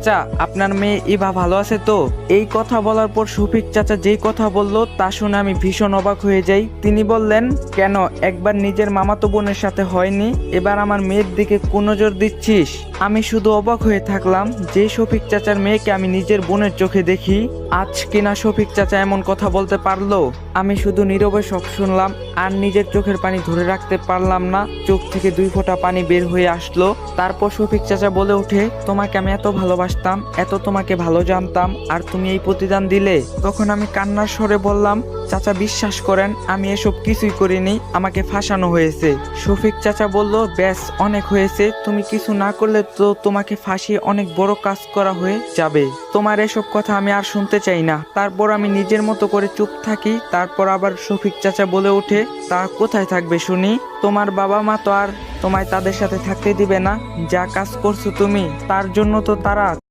চাচা, আপনার মেয়ে ইভা ভালো আছে তো? এই কথা বলার পর শফিক চাচা যেই কথা বলল তা শুনে আমি ভীষণ অবাক হয়ে যাই। তিনি বললেন, কেন একবার নিজের মামাতো বোনের সাথে হয়নি, এবার আমার মেয়ের দিকে কুনজর দিচ্ছিস? আমি শুধু অবাক হয়ে থাকলাম যে শফিক চাচার মেয়েকে আমি নিজের বোনের চোখে দেখি, আজ কিনা শফিক চাচা এমন কথা বলতে পারলো। আমি শুধু নীরবে সব শুনলাম আর নিজের চোখের পানি ধরে রাখতে পারলাম না। চোখ থেকে 2 ফোঁটা পানি বের হয়ে আসলো। তারপর শফিক চাচা বলে ওঠে, তোমাকে আমি এত ভালোবাসতাম, এত তোমাকে ভালো জানতাম, আর তুমি এই প্রতিদান দিলে। তখন আমি কান্নার স্বরে বললাম, চাচা বিশ্বাস করেন আমি এসব কিছুই করিনি, আমাকে ফাঁসানো হয়েছে। শফিক চাচা বলল, ব্যাস অনেক হয়েছে, তুমি কিছু না করলে তো তোমাকে ফাঁসিয়ে অনেক বড় কাজ করা হয়ে যাবে। তোমার এসব কথা আমি আর শুনতে চাই না। তারপর আমি নিজের মতো করে চুপ থাকি। তারপর আবার শফিক চাচা বলে ওঠে, তা কোথায় থাকবে শুনি? তোমার বাবা মা তো আর তোমায় তাদের সাথে থাকতে দিবে না। যা কাজ করছো তুমি তার জন্য তো তারা